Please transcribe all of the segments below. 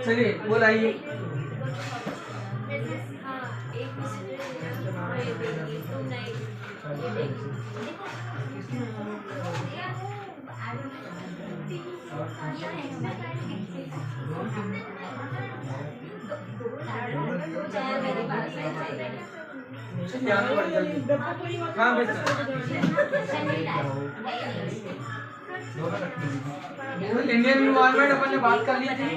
चलिए बोलाइए। Indian environment अपन ने बात कर ली थी।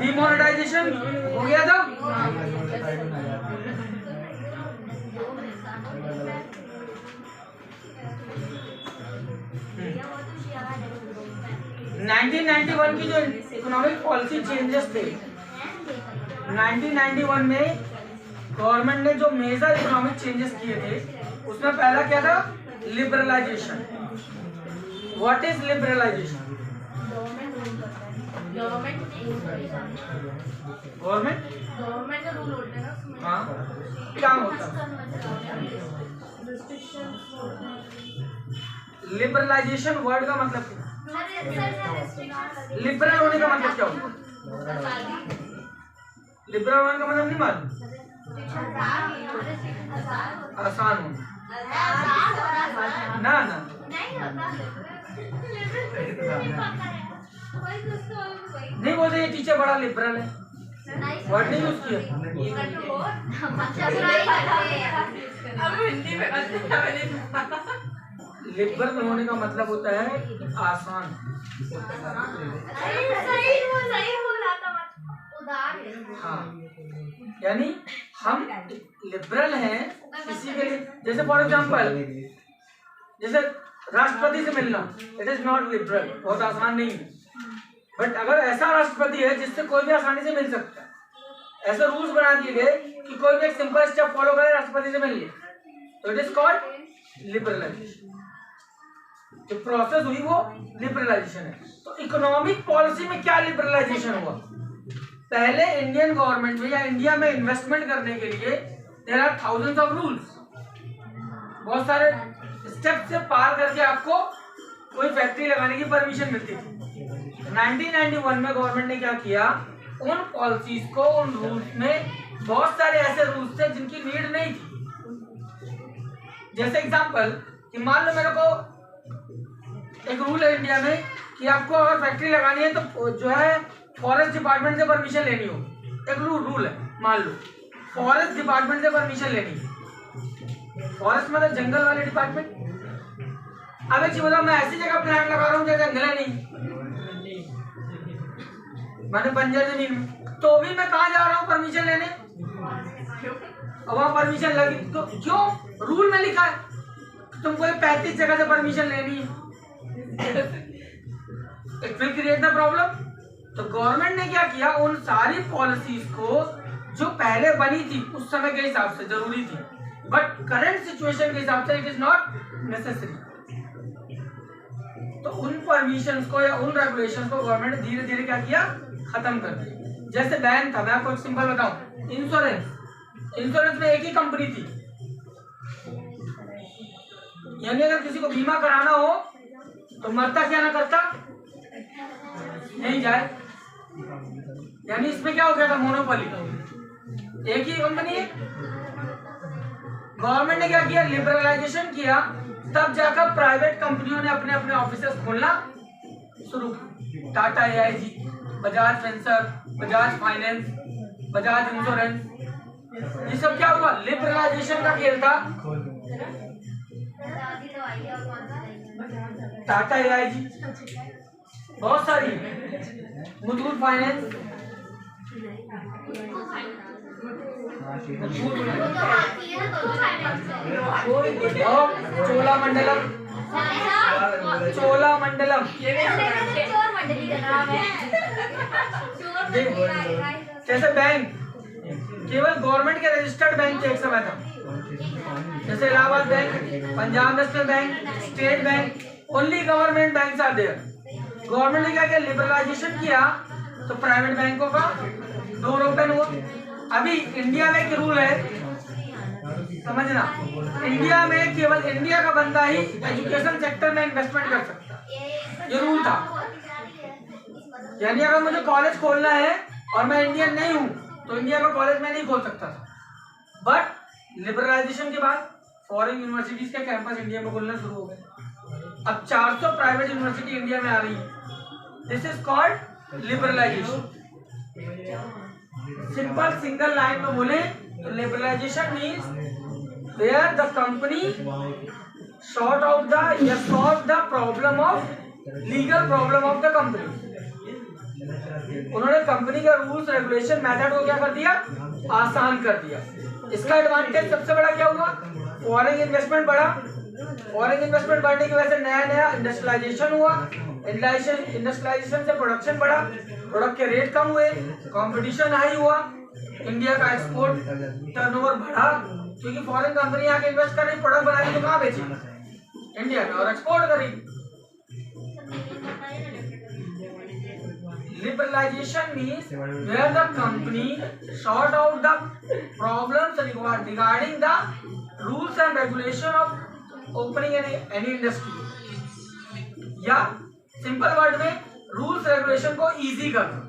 डिमोनेटाइजेशन हो गया था। 1991 की जो इकोनॉमिक पॉलिसी चेंजेस थे, 1991 में गवर्नमेंट ने जो मेजर इकोनॉमिक चेंजेस किए थे उसमें पहला क्या था? Liberalisation. What is liberalisation? Government का रूल होता है ना। हाँ, क्या होता है? लिबरलाइजेशन वर्ड का मतलब क्या? लिबरल होने का मतलब क्या होता है? लिबरल होने का मतलब नहीं मालूम? आसान होना ना ना। नहीं बोलते ये टीचर बड़ा लिबरल है, वर्ड नहीं यूज किया। लिबरल होने का मतलब होता है आसान। हाँ, यानी हम लिबरल हैं किसी के लिए। जैसे फॉर एग्जाम्पल, जैसे राष्ट्रपति से मिलना, इट इज नॉट लिबरल, बहुत आसान नहीं है। बट अगर ऐसा राष्ट्रपति है जिससे कोई भी आसानी से मिल सकता है, ऐसे रूल्स बना दिए गए कि कोई भी एक सिंपल स्टेप फॉलो करे राष्ट्रपति से मिल ले, तो इट इज कॉल्ड लिबरलाइजेशन। जो प्रोसेस हुई वो लिबरलाइजेशन है। तो इकोनॉमिक पॉलिसी में क्या लिबरलाइजेशन हुआ? पहले इंडियन गवर्नमेंट में या इंडिया में इन्वेस्टमेंट करने के लिए there are thousands of rules. बहुत सारे स्टेप से पार करके आपको कोई फैक्ट्री लगाने की परमिशन मिलती थी। 1991 में गवर्नमेंट ने क्या किया? उन पॉलिसीज को, उन रूल्स में बहुत सारे ऐसे रूल्स थे जिनकी नीड नहीं थी। जैसे एग्जांपल कि मान लो मेरे को एक रूल है इंडिया में कि आपको अगर फैक्ट्री लगानी है तो जो है फॉरेस्ट डिपार्टमेंट से परमिशन लेनी हो। एक रूल है, मान लो फॉरेस्ट डिपार्टमेंट से परमिशन लेनी है। फॉरेस्ट मतलब जंगल वाले डिपार्टमेंट। अब एक चीज बताओ, मैं ऐसी जगह प्लांट लगा रहा हूँ जहाँ जंगल है नहीं, मैंने बंजर जमीन में, तो भी मैं कहाँ जा रहा हूँ परमिशन लेने? अब वहां परमिशन लगी तो क्यों? रूल में लिखा है तुमको 35 जगह से परमिशन लेनी है। It will create the problem. तो गवर्नमेंट ने क्या किया? उन सारी पॉलिसीज को जो पहले बनी थी उस समय के हिसाब से जरूरी थी, बट करंट सिचुएशन के हिसाब से इट इज नॉट नेसेसरी, तो उन परमिशंस को या उन रेगुलेशंस को गवर्नमेंट ने धीरे धीरे क्या किया? खत्म कर दिया। जैसे बैन था, मैं आपको एक सिंपल बताऊं, इंश्योरेंस में एक ही कंपनी थी, यानी अगर किसी को बीमा कराना हो तो मरता क्या ना करता नहीं जाए, यानी इसमें क्या हो गया था? मोनोपोली, एक ही कंपनी है। गवर्नमेंट ने क्या किया? लिबरलाइजेशन किया, तब जाकर प्राइवेट कंपनियों ने अपने अपने ऑफिसेस खोलना शुरू किया। Tata AIG, Bajaj Finserv, Bajaj finance, Bajaj insurance, ये सब क्या हुआ? लिबरलाइजेशन का खेल था। टाटा AIG, बहुत सारी, मुथूट फाइनेंस, चोलामंडलम, जैसे बैंक केवल गवर्नमेंट के रजिस्टर्ड बैंक थे एक समय था, जैसे Allahabad Bank, Punjab National Bank, State Bank, only government bank are there. Government ने क्या किया? लिबरलाइजेशन किया, तो प्राइवेट बैंकों का डोर ओपन हुआ। अभी इंडिया में एक रूल है समझना, इंडिया में केवल इंडिया का बंदा ही एजुकेशन सेक्टर में इन्वेस्टमेंट कर सकता है, ये रूल था। यानी अगर मुझे कॉलेज खोलना है और मैं इंडियन नहीं हूँ तो इंडिया का कॉलेज में नहीं खोल सकता था। बट लिबरलाइजेशन के बाद फॉरेन यूनिवर्सिटीज के कैंपस इंडिया में खुलना शुरू हो गए। अब 400 प्राइवेट यूनिवर्सिटी इंडिया में आ रही है। This is called liberalization. Simple single line में बोले तो liberalization means where the company sort out the या solve the problem of legal problem of the company. उन्होंने कंपनी का रूल्स रेगुलेशन मेथड को क्या कर दिया, आसान कर दिया। इसका एडवांटेज सबसे बड़ा क्या हुआ, फॉरेन इन्वेस्टमेंट बढ़ा। फॉरेन इन्वेस्टमेंट बढ़ने की वजह से नया नया इंडस्ट्रियलाइजेशन हुआ। इंडस्ट्रियलाइजेशन से प्रोडक्शन बढ़ा, प्रोडक्ट के रेट कम हुए, कंपटीशन हाई हुआ, इंडिया का एक्सपोर्ट टर्नओवर बढ़ा, क्योंकि फॉरेन कंपनी आके इन्वेस्ट कर रही, प्रोडक्ट बना के तो कहाँ बेची, इंडिया में, और एक्सपोर्ट कर रही। Liberalization means where the company sort out the problems regarding the rules and regulation of opening any industry, या सिंपल वर्ड में रूल्स रेगुलेशन को इजी करना।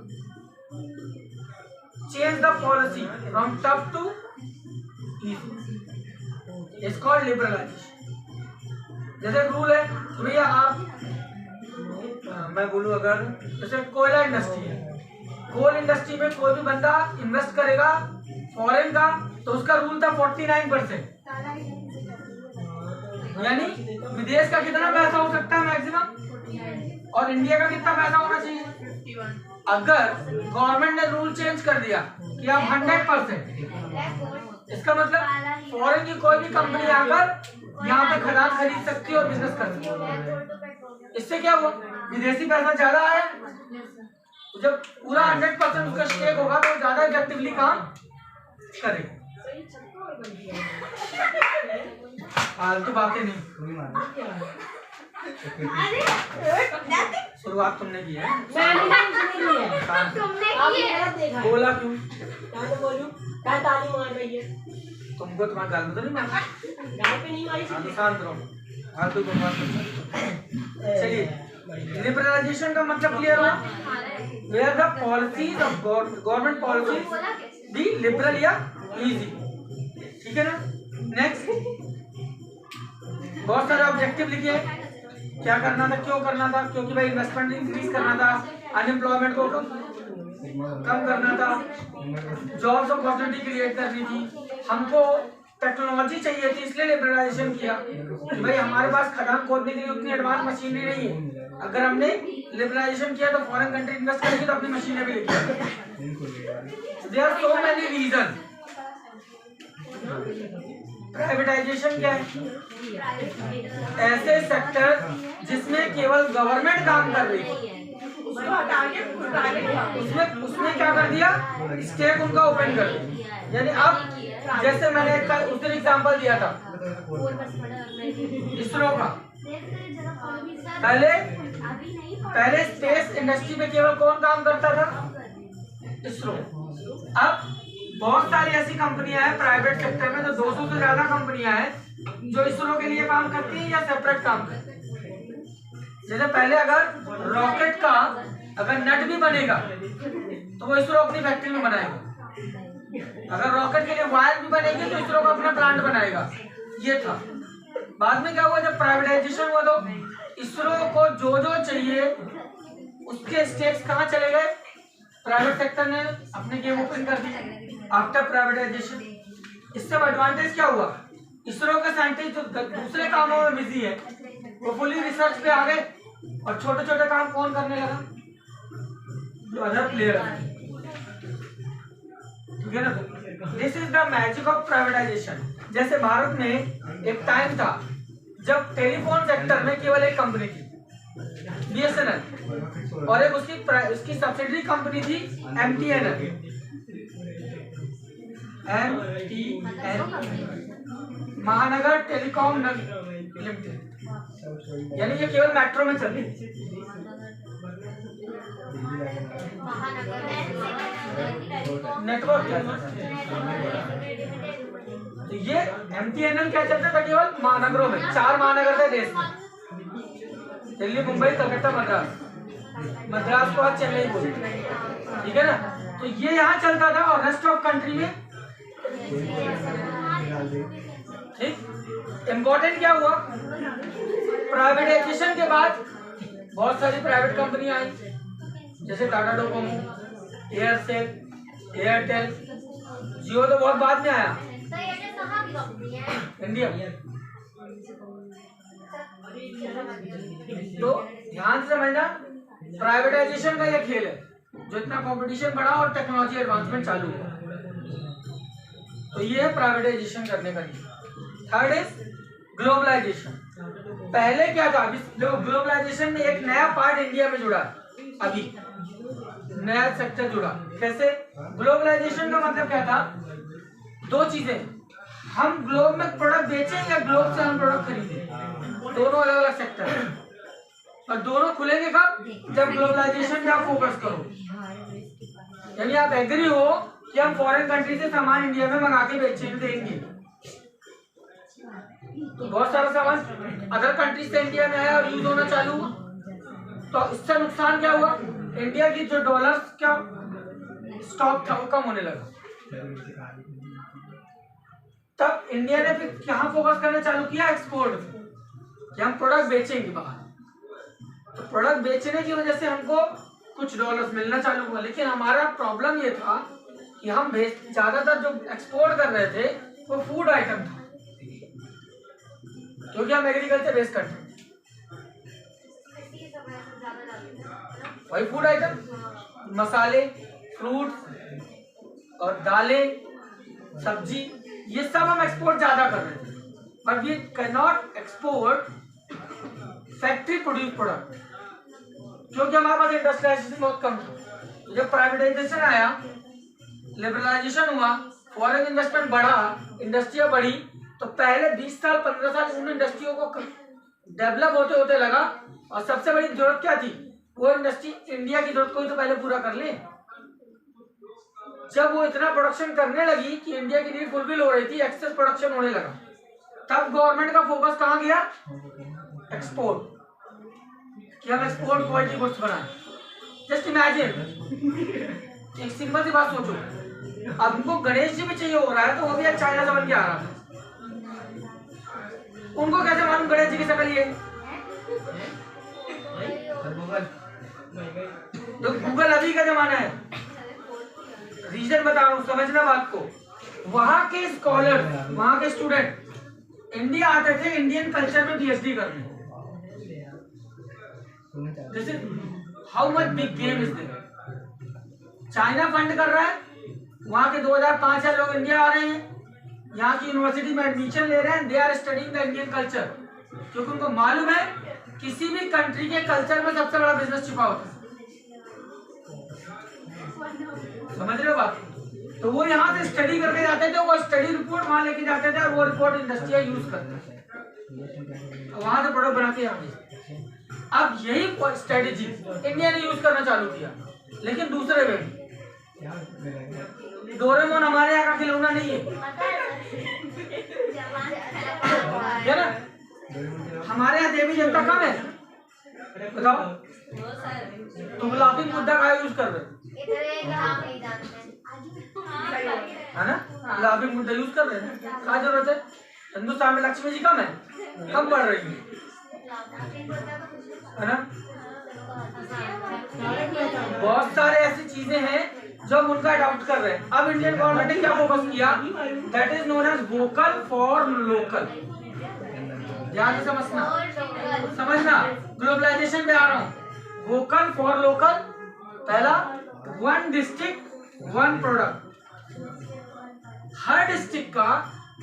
Change the policy from tough to easy, it's called liberalisation. जैसे rule है तो भैया आप, मैं बोलूँ अगर जैसे कोयला इंडस्ट्री है, कोल इंडस्ट्री में कोई भी बंदा इन्वेस्ट करेगा फॉरेन का तो उसका रूल था 49%, यानी विदेश का कितना पैसा हो सकता है मैक्सिमम, और इंडिया का कितना पैसा होना चाहिए। अगर गवर्नमेंट ने रूल चेंज कर दिया कि आप 100%, इसका मतलब फॉरेन की कोई भी कंपनी आकर यहाँ पे खदान खरीद सकती है और बिजनेस कर सकती है। इससे क्या हुआ, विदेशी पैसा ज्यादा आया। जब पूरा 100% उसका स्टेक होगा तो ज्यादा इफेक्टिवली काम करेगा। फालतू बातें नहीं, शुरुआत तुमने की है, बोला क्यों, ताली मार रही है तुमको, तुम्हारे गाल में तो नहीं मारा, शांत रहो, फालतू चलिए। लिबरलाइजेशन का मतलब क्लियर हुआ, where the policies of government policies be liberal या इजी, ठीक है ना। नेक्स्ट, बहुत सारे ऑब्जेक्टिव लिखे, क्या करना था, क्यों करना था, क्योंकि भाई इन्वेस्टमेंट इंक्रीज करना था, अनएम्प्लॉयमेंट को कम करना था, जॉब्स अपॉर्चुनिटी क्रिएट करनी थी, हमको टेक्नोलॉजी चाहिए थी, इसलिए लिबरलाइजेशन किया। भाई हमारे पास खदान खोदने के लिए उतनी एडवांस मशीनरी नहीं है, अगर हमने लिबरलाइजेशन किया तो फॉरेन कंट्री इन्वेस्ट करेगी तो अपनी मशीनें भी लेके। There are so many reason. Privatisation क्या है, ऐसे सेक्टर जिसमें केवल गवर्नमेंट काम कर रही है उसमें क्या कर दिया, स्टेक उनका ओपन कर दिया। यानी अब जैसे मैंने उस दिन एग्जांपल दिया था इसरो का, पहले स्पेस इंडस्ट्री में केवल कौन काम करता था, इसरो। अब बहुत सारी ऐसी कंपनियां हैं प्राइवेट सेक्टर में, तो 200 से ज्यादा कंपनियां हैं जो इसरो के लिए काम करती हैं या सेपरेट काम करती हैं। जैसे पहले अगर रॉकेट का अगर नट भी बनेगा तो वो इसरो अपनी फैक्ट्री में बनाएगा, अगर रॉकेट के लिए वायर भी बनेगी तो इसरो का अपना प्लांट बनाएगा, ये था। बाद में क्या हुआ, जब प्राइवेटाइजेशन हुआ तो इसरो को जो जो चाहिए उसके स्टेक्स कहाँ चले गए, प्राइवेट सेक्टर ने अपने गेम ओपन कर दिए आफ्टर प्राइवेटाइजेशन। इससे एडवांटेज क्या हुआ, इसरो के साइंटिस्ट जो दूसरे कामों में बिजी है वो फुली रिसर्च पे आ गए, और छोटे छोटे काम कौन करने लगा, जो अदर प्लेयर, ठीक है ना। This is the magic of privatisation. जैसे भारत में एक टाइम था जब टेलीफोन सेक्टर में केवल एक कंपनी थी, BSNL, और एक उसकी सब्सिडरी कंपनी थी MTNL, महानगर टेलीकॉम लिमिटेड, यानी ये केवल मेट्रो में चलती है। नेटवर्क तो ये MTNL क्या चलता था केवल महानगरों में, 4 महानगर थे देश में, दिल्ली, मुंबई, कलकत्ता, मद्रास। मद्रास को आज चेन्नई बोलते, ठीक है ना। तो ये यहाँ चलता था और रेस्ट ऑफ कंट्री में, ठीक। इम्पोर्टेंट क्या हुआ, प्राइवेटाइजेशन के बाद बहुत सारी प्राइवेट कंपनियां आई, जैसे टाटा डोकोमो, एयरसेल, एयरटेल, जियो तो बहुत बाद में आया, इंडिया। तो ध्यान से समझना, प्राइवेटाइजेशन का ये खेल है, जो इतना कंपटीशन बढ़ा और टेक्नोलॉजी एडवांसमेंट चालू हुआ, तो ये है प्राइवेटाइजेशन करने का लिए। Third is globalisation. पहले क्या था, जो ग्लोबलाइजेशन में एक नया पार्ट इंडिया में जुड़ा, अभी नया सेक्टर जुड़ा। कैसे? ग्लोबलाइजेशन का मतलब क्या था, 2 चीजें, हम ग्लोब में प्रोडक्ट बेचें या ग्लोब से हम प्रोडक्ट खरीदें, दोनों अलग अलग सेक्टर है। और दोनों खुलेंगे कब, जब ग्लोबलाइजेशन पे आप फोकस करो, यानी आप एग्री हो कि हम फॉरेन कंट्री से सामान इंडिया में मंगा के बेचेंगे, देंगे। तो बहुत सारा सामान अदर कंट्री से इंडिया में आया और यूज होना चालू हुआ, तो इससे नुकसान क्या हुआ, इंडिया की जो डॉलर्स का स्टॉक था वो कम होने लगा। तब इंडिया ने फिर कहाँ फोकस करना चालू किया, एक्सपोर्ट, कि हम प्रोडक्ट बेचेंगे बाहर। तो प्रोडक्ट बेचने की वजह से हमको कुछ डॉलर्स मिलना चालू हुआ, लेकिन हमारा प्रॉब्लम ये था कि हम ज्यादातर जो एक्सपोर्ट कर रहे थे वो फूड आइटम था, क्योंकि हम एग्रीकल्चर बेस करते हैं, वही फूड आइटम, मसाले, फ्रूट्स और दालें, सब्जी, ये सब हम एक्सपोर्ट ज्यादा कर रहे थे। But we can not export factory produce product, क्योंकि हमारे पास इंडस्ट्रियलाइजेशन बहुत कम था। तो जब प्राइवेटाइजेशन आया, लिबरलाइजेशन हुआ, फॉरेन इन्वेस्टमेंट बढ़ा, इंडस्ट्रियां बढ़ी, तो पहले 20 साल 15 साल उन इंडस्ट्रियों को डेवलप होते होते लगा, और सबसे बड़ी जरूरत क्या थी, वो इंडस्ट्री इंडिया की जरूरत को ही तो पहले पूरा कर ले। जब वो इतना प्रोडक्शन करने लगी कि इंडिया की नीड फुलफिल हो रही थी, एक्सेस प्रोडक्शन होने लगा, तब गवर्नमेंट का फोकस कहाँ गया, एक्सपोर्ट, कि हम एक्सपोर्ट क्वालिटी गुड्स बनाएं। जस्ट इमेजिन, एक सिंपल सी बात सोचो, अब उनको गणेश जी भी चाहिए हो रहा है, तो वो भी आज चाइना से बन के आ रहा था। उनको कैसे मालूम गणेश जी की शक्ल ये, तो गूगल अभी का जमाना है। रीजन बता रहा हूँ, समझना बात को। वहां के स्कॉलर, वहां के स्टूडेंट इंडिया आते थे इंडियन कल्चर में PhD करने। This is how much big game is there. China fund कर रहा है, वहां के 2000-5000 लोग इंडिया आ रहे हैं, यहाँ की यूनिवर्सिटी में एडमिशन ले रहे हैं, they are studying the Indian culture, क्योंकि उनको मालूम है किसी भी कंट्री के कल्चर में सबसे बड़ा बिजनेस छिपा होता है। समझ रहे हो बात? तो वो यहाँ से स्टडी करके जाते थे, वो स्टडी रिपोर्ट वहां लेके जाते थे, और वो रिपोर्ट इंडस्ट्रिया यूज करते थे, वहां से प्रोडक्ट बना के यहाँ भेजते। अब यही स्ट्रेटेजी इंडिया ने यूज करना चालू किया, लेकिन दूसरे वे में। डोरेमोन हमारे यहाँ का खिलौना नहीं है, क्या ना? हमारे यहाँ देवी देवता कम है, बताओ। तुम लाफिंग बुद्धा का यूज कर रहे है ना, लाफिंग बुद्धा यूज कर रहे हैं, क्या जरूरत है? हिंदुस्तान में लक्ष्मी जी कम है, कम पढ़ रही है ना। बहुत सारे ऐसी चीजें हैं जो हम उनका अडॉप्ट कर रहे हैं। अब इंडियन गवर्नमेंट ने क्या फोकस किया, that is known as vocal for local. ध्यान से समझना, ग्लोबलाइजेशन पे आ रहा हूँ। वोकल फॉर लोकल, पहला, 1 डिस्ट्रिक्ट 1 प्रोडक्ट। हर डिस्ट्रिक्ट का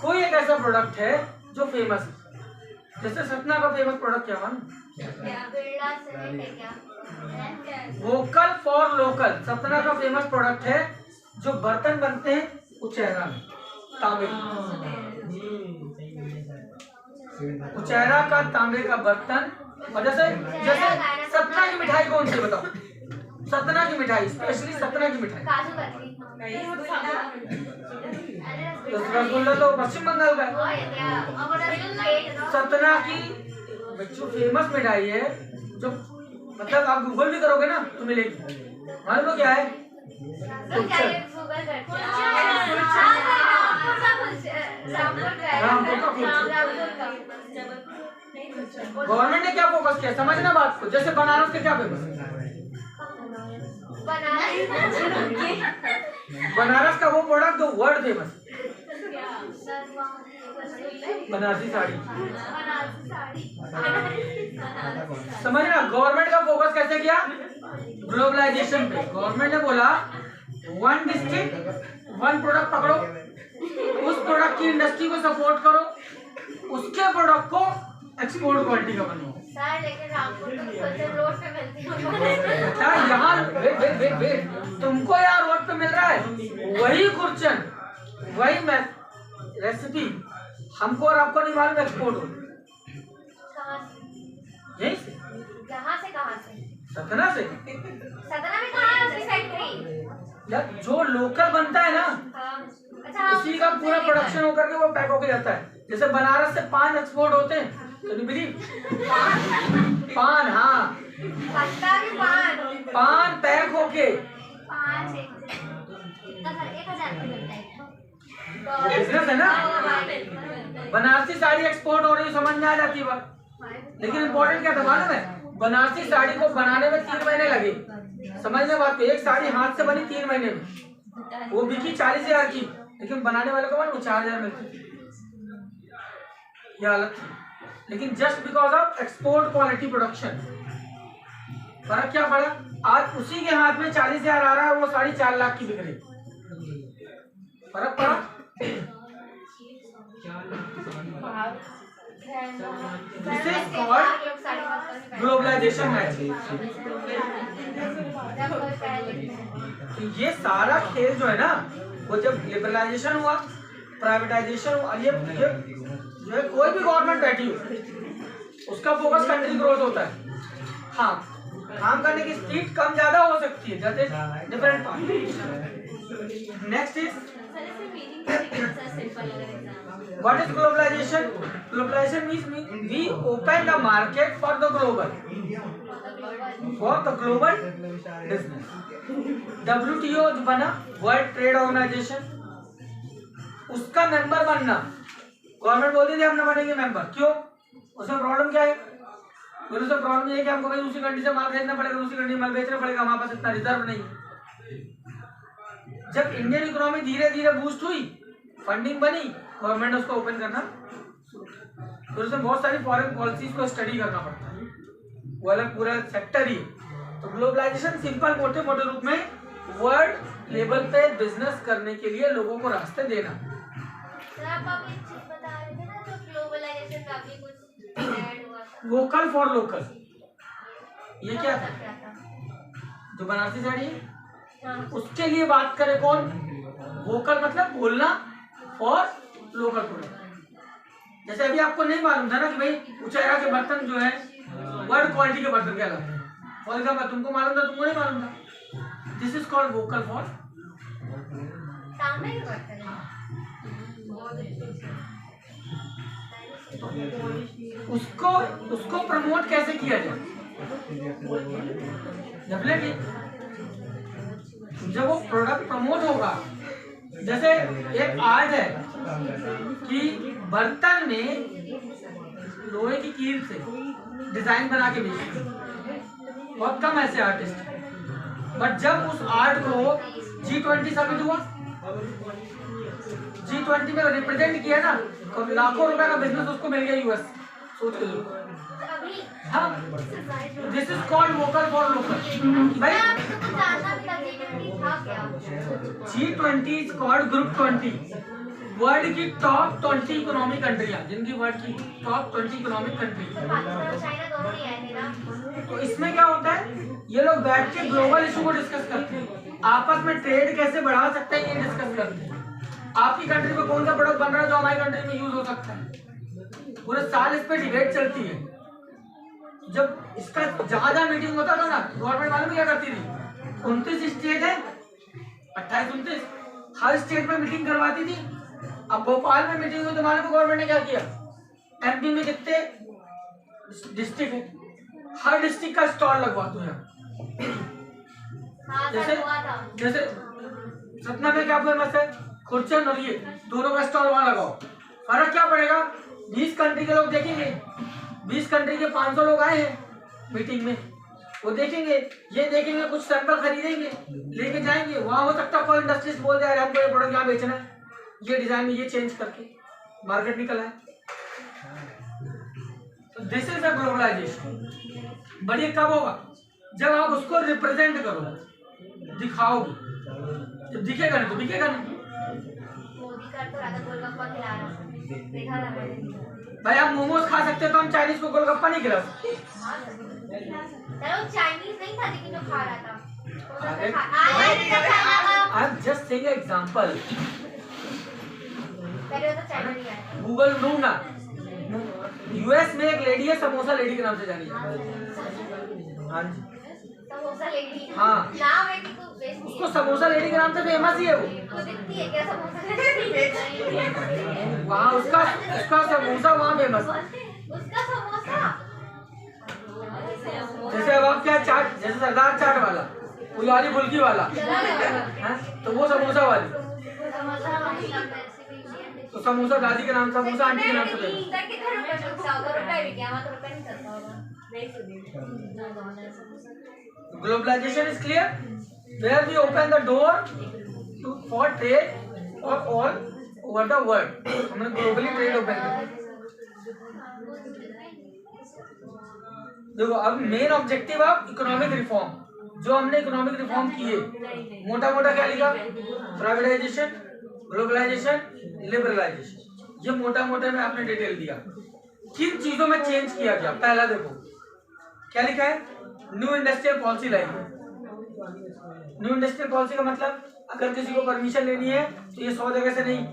कोई एक ऐसा प्रोडक्ट है जो फेमस है। जैसे सतना का फेमस प्रोडक्ट क्या मान, वोकल फॉर लोकल। सतना का फेमस प्रोडक्ट है जो बर्तन बनते हैं उचैरा में, तांबे, उचैरा का तांबे का बर्तन। और जैसे सतना की मिठाई कौन सी बताओ, सतना की मिठाई, स्पेशली सतना की मिठाई रसगुल्ला तो पश्चिम बंगाल का है। सतना की जो फेमस मिठाई है, जो मतलब आप गूगल भी करोगे ना तो मिलेगी। मालूम हो क्या है? गवर्नमेंट ने क्या फोकस किया समझना बात को। जैसे बनारस के क्या फेमस है? बनारस का वो प्रोडक्ट जो वर्ल्ड फेमस, बनारसी साड़ी। समझना गवर्नमेंट का फोकस कैसे किया? ग्लोबलाइजेशन पे। गवर्नमेंट ने बोला वन डिस्ट्रिक्ट वन प्रोडक्ट पकड़ो, उस प्रोडक्ट की इंडस्ट्री को सपोर्ट करो, उसके प्रोडक्ट को एक्सपोर्ट क्वालिटी का बनाओ। यहाँ वेट तुमको यार रोड पे मिल रहा है वही कुर्चन वही रेसिपी, हमको और आपको नहीं मालूम एक्सपोर्ट हो। यही से कहाँ से सतना से। सतना में कहाँ है उसकी फैक्ट्री? यार जो लोकल बनता है ना, अच्छा, उसी का पूरा प्रोडक्शन होकर के वो पैक होके जाता है। जैसे बनारस से पान एक्सपोर्ट होते हैं तो नहीं बिलीव पान, हाँ पान पैक होके 1000 मिलता है। बिजनेस है ना। बनारसी साड़ी एक्सपोर्ट हो रही समझ में आ जाती है बात। लेकिन इम्पोर्टेंट क्या था मालूम है? बनारसी साड़ी को बनाने में 3 महीने लगे। समझने बात को, एक साड़ी हाथ से बनी 3 महीने में, वो बिकी 40,000 की, लेकिन बनाने वाले को मालूम 4,000 मिलती। ये हालत थी। लेकिन just because of export quality production फर्क क्या पड़ा? आज उसी के हाथ में 40,000 आ रहा है, वो साड़ी 4 लाख की बिक रही। फर्क पड़ा। This is called globalisation match. तो ये सारा खेल जो है ना, वो जब लिबरलाइजेशन हुआ, प्राइवेटाइजेशन हुआ, ये जो है कोई भी गवर्नमेंट बैठी हो उसका फोकस कंट्री ग्रोथ होता है। हाँ, काम करने की स्पीड कम ज्यादा हो सकती है, that is different part. Next is what is globalization? Globalization means we open the market for the global business. WTO जो बना, वर्ल्ड ट्रेड ऑर्गेनाइजेशन, उसका मेंबर बनना गवर्नमेंट बोलती थी हम ना बनेंगे मेंबर। क्यों? उसमें प्रॉब्लम क्या है? उसमें प्रॉब्लम ये है कि हमको भाई दूसरी कंट्री से माल खरीदना पड़ेगा, दूसरी कंट्री में माल बेचना पड़ेगा, हमारे पास इतना रिजर्व नहीं। जब इंडियन इकोनॉमी धीरे धीरे बूस्ट हुई, फंडिंग बनी, गवर्नमेंट उसको ओपन करना, तो उसमें बहुत सारी फॉरेन पॉलिसीज को स्टडी करना पड़ता है, वो अलग पूरा सेक्टर ही। तो ग्लोबलाइजेशन सिंपल मोटे मोटे रूप में वर्ल्ड लेवल पे बिजनेस करने के लिए लोगों को रास्ते देना। आप अभी चीज बता रहे थे ना, जो ग्लोबलाइजेशन का भी कुछ ऐड हुआ था, वोकल फॉर लोकल। ये क्या था? जो बनारसी साड़ी है उसके लिए बात करे कौन? वोकल मतलब बोलना, फॉर लोकल प्रोडक्ट। जैसे अभी आपको नहीं मालूम था ना कि भाई उचेहरा के बर्तन जो है वर्ल्ड क्वालिटी के बर्तन कहलाते हैं, फॉर एग्जाम्पल तुमको मालूम था, तुमको नहीं मालूम था। This is called vocal for तांबे के बर्तन। उसको प्रमोट कैसे किया जाए? डेफिनेटली जब वो प्रोडक्ट प्रमोट होगा, जैसे एक आर्ट है कि बर्तन में लोहे की कील से डिजाइन बना के बेचते हैं, बहुत कम ऐसे आर्टिस्ट। बट जब उस आर्ट को G20 समिट हुआ, G20 में रिप्रेजेंट किया ना, तो लाखों रुपए का बिजनेस उसको मिल गया यूएस। सोच के देखो। हाँ, this is called vocal for local. भाई G20 is called group 20, world की टॉप 20 इकोनॉमिक कंट्रियां, जिनकी वर्ल्ड की टॉप 20 इकोनॉमिक कंट्री। तो इसमें क्या होता है, ये लोग बैठ के ग्लोबल इशू को डिस्कस करते हैं, आपस में ट्रेड कैसे बढ़ा सकते हैं ये डिस्कस करते हैं। आपकी कंट्री में कौन सा प्रोडक्ट बन रहा है जो हमारी कंट्री में यूज हो सकता है, पूरे साल इस पे डिबेट चलती है। जब इसका जहां मीटिंग होता था ना, गवर्नमेंट मालूम क्या करती थी? 29 स्टेट है, 28-29, हर स्टेट में मीटिंग करवाती थी, अब भोपाल में मीटिंग हुई तो मालूम गवर्नमेंट ने क्या किया? एमपी में कितने डिस्ट्रिक्ट है, हर डिस्ट्रिक्ट का स्टॉल लगवा दो यहाँ। जैसे सतना में क्या फेमस है? खुर्चन और ये दोनों का स्टॉल वहां लगाओ। फर्क क्या पड़ेगा? 20 कंट्री के लोग देखेंगे, 20 कंट्री के 500 लोग आए हैं मीटिंग में, वो देखेंगे, ये देखेंगे, कुछ सैंपल खरीदेंगे, लेके जाएंगे। वहां हो सकता है कोई इंडस्ट्रीज बोल दे हमको ये प्रोडक्ट यहाँ बेचना है, ये डिजाइन में ये चेंज करके मार्केट निकल आए। तो this is a globalisation. But ये कब होगा? जब आप उसको रिप्रेजेंट करो, दिखाओगे। जब दिखेगा नहीं तो बिकेगा नहीं। भाई आप मोमोज खा सकते हो तो हम चाइनीज को गोलगप्पा नहीं खिला सकते। चाइनीज नहीं था लेकिन वो खा रहा था। I am just saying example. Google ढूंढना, यूएस में एक लेडी है, समोसा लेडी के नाम से जानी जाती है। हाँ जी, समोसा लेडी। हाँ, नाम है कि तू बेचती है। उसको समोसा लेडी के नाम से फेमस ही है वो। तो दिखती है क्या समोसा लेडी? वहाँ उसका समोसा वहाँ फेमस। उसका समोसा। जैसे अब आप क्या चाट, जैसे सरदार चाट वाला, फुलवारी फुल्की वाला, तो वो समोसा वाली। तो समोसा दादी के नाम, समोसा आंटी के नाम से famous. Globalization is clear, where we open the door for trade for all over the world. हमने ग्लोबली ट्रेड ओपन किया। देखो अब main objective of economic reform, जो हमने इकोनॉमिक रिफॉर्म किए, मोटा मोटा क्या लिखा? Privatisation, globalisation, liberalisation. ये मोटा मोटा में आपने डिटेल दिया। किन चीजों में चेंज किया गया? पहला देखो क्या लिखा है? न्यू इंडस्ट्रियल पॉलिसी लाई है। न्यू इंडस्ट्रियल पॉलिसी का मतलब, अगर किसी को परमिशन लेनी है तो ये 100 जगह से नहीं,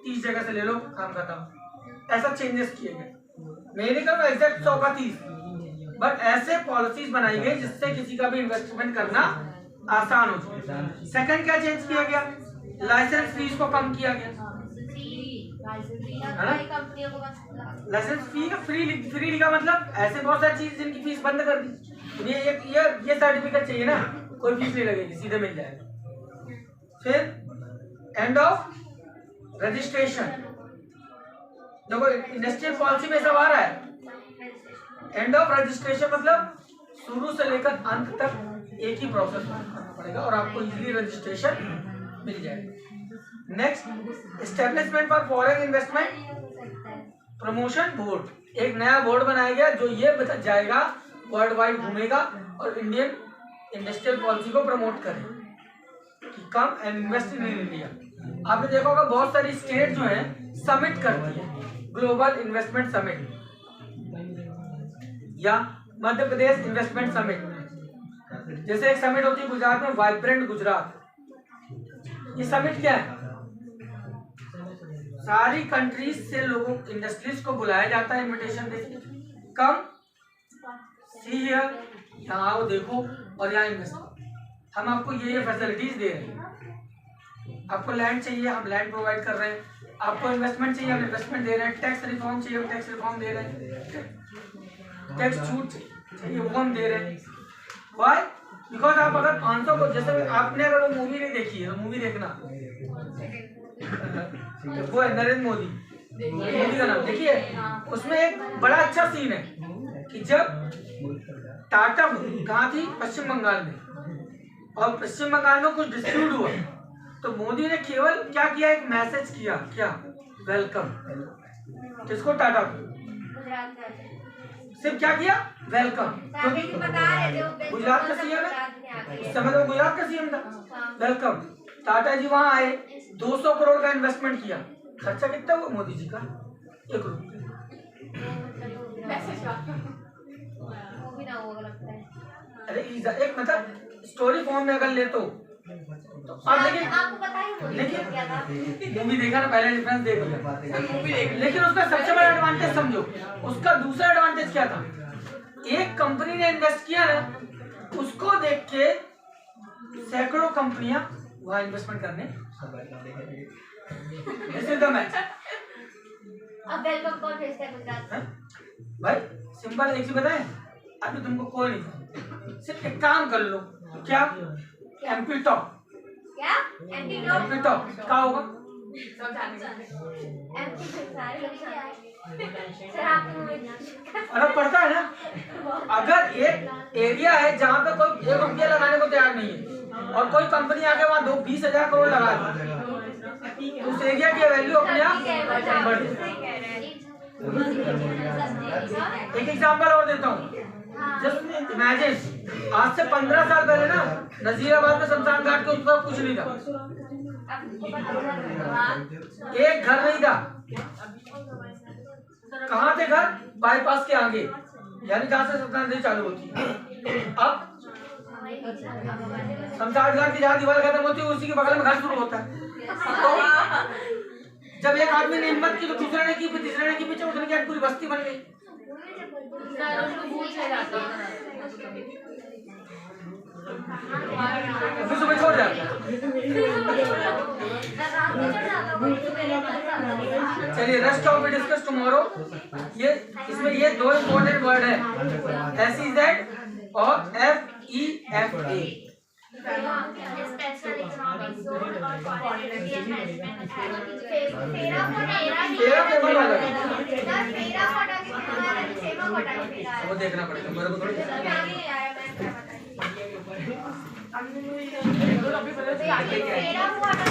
30 जगह से ले लो, काम खत्म। ऐसा चेंजेस किए गए। मैं नहीं कहूँगा एग्जैक्ट 100 का 30, बट ऐसे पॉलिसीज बनाई गई जिससे किसी का भी इन्वेस्टमेंट करना आसान हो जाए। सेकंड क्या चेंज किया गया? लाइसेंस फीस को कम किया गया। लाइसेंस फी का फ्री लिखा मतलब ऐसे बहुत सारी चीज जिनकी फीस बंद कर दी। ये सर्टिफिकेट चाहिए ना, कोई फीस नहीं लगेगी, सीधे मिल जाएगा। फिर एंड ऑफ रजिस्ट्रेशन। देखो इंडस्ट्रियल पॉलिसी में सब आ रहा है। एंड ऑफ रजिस्ट्रेशन मतलब शुरू से लेकर अंत तक एक ही प्रोसेस करना पड़ेगा और आपको इजीली रजिस्ट्रेशन मिल जाएगा। Next, establishment for foreign investment promotion board. एक नया बोर्ड बनाया गया जो ये बता जाएगा, वर्ल्ड वाइड घूमेगा और इंडियन इंडस्ट्रियल पॉलिसी को प्रमोट करे कि come and invest in India. आपने देखा होगा बहुत सारी स्टेट जो है समिट करती है, ग्लोबल इन्वेस्टमेंट समिट या मध्य प्रदेश इन्वेस्टमेंट समिट। जैसे एक समिट होती है गुजरात में, वाइब्रेंट गुजरात। ये समिट क्या है? सारी कंट्रीज से लोगों, इंडस्ट्रीज को बुलाया जाता है इनविटेशन देके, कम सी हियर, यहाँ आओ देखो और यहाँ इन्वेस्ट करो। हम आपको ये फैसिलिटीज दे रहे हैं। आपको लैंड चाहिए, हम लैंड प्रोवाइड कर रहे हैं। आपको इन्वेस्टमेंट चाहिए, हम इन्वेस्टमेंट दे रहे हैं। टैक्स रिफॉर्म चाहिए, हम टैक्स रिफॉर्म दे रहे हैं। टैक्स छूट चाहिए, वो हम दे रहे हैं। वाई? बिकॉज आप अगर 500 को, जैसे आपने अगर वो मूवी नहीं देखी है तो मूवी देखना, वो है नरेंद्र मोदी, मूवी का नाम देखिए। उसमें एक बड़ा अच्छा सीन है कि जब टाटा कहाँ थी? पश्चिम बंगाल में, और पश्चिम बंगाल में कुछ डिस्प्यूट हुआ तो मोदी ने केवल क्या किया? एक मैसेज किया, क्या? वेलकम। किसको? टाटा को। सिर्फ क्या किया? वेलकम। गुजरात का सीएम है, उस समय तो गुजरात का सीएम था। वेलकम। टाटा जी वहां आए, 200 करोड़ का इन्वेस्टमेंट किया। खर्चा कितना हुआ मोदी जी का? 1 रुपया। अरे एक मतलब स्टोरी फॉर्म में अगर ले तो अब लेकिन मूवी देखा ना, पहले डिफरेंस देख लिया। लेकिन उसका सबसे बड़ा एडवांटेज समझो, उसका दूसरा एडवांटेज क्या था? एक कंपनी ने इन्वेस्ट किया ना, उसको देख के सैकड़ों कंपनियां वहां इन्वेस्टमेंट करने दिस इज द मैच। अब वेलकम कौन भेजता है गुजरात? भाई सिंपल एक चीज बताएं, अभी तुमको कोई नहीं जानता, सिर्फ एक काम कर लो, क्या? MP top. क्या? MP top? एमपी टॉप क्या होगा? एमपी सारे लोग क्या है? सर आपको फर्क पड़ता है ना। अगर एक एरिया है जहाँ पे कोई 1 रुपया लगाने को तैयार नहीं है और कोई कंपनी आके वहाँ 20,000 करोड़ लगा दे, तो उस एरिया की वैल्यू अपने आप बढ़ जाएगी। एक एग्जांपल और देता हूँ, जस्ट इमेजिन आज से 15 साल पहले ना नजीराबाद में शमशान घाट के उस पर कुछ नहीं था, एक घर नहीं था। कहाँ थे घर? बाईपास के आगे, यानी जहाँ से शमशान नदी चालू होती है। अब शमशान घाट की जहाँ दीवार खत्म होती है उसी के बगल में घर शुरू होता है। तो जब एक आदमी ने हिम्मत की तो दूसरे ने की, फिर तीसरे ने की, पीछे उसने क्या पूरी बस्ती बन गई। फिर सुबह छोड़ जाता। चलिए rest of it discuss tomorrow. ये इसमें ये 2 इंपॉर्टेंट वर्ड है, SEZ और FEFA। वो देखना पड़ेगा मेरे को थोड़ी। फेरा हुआ था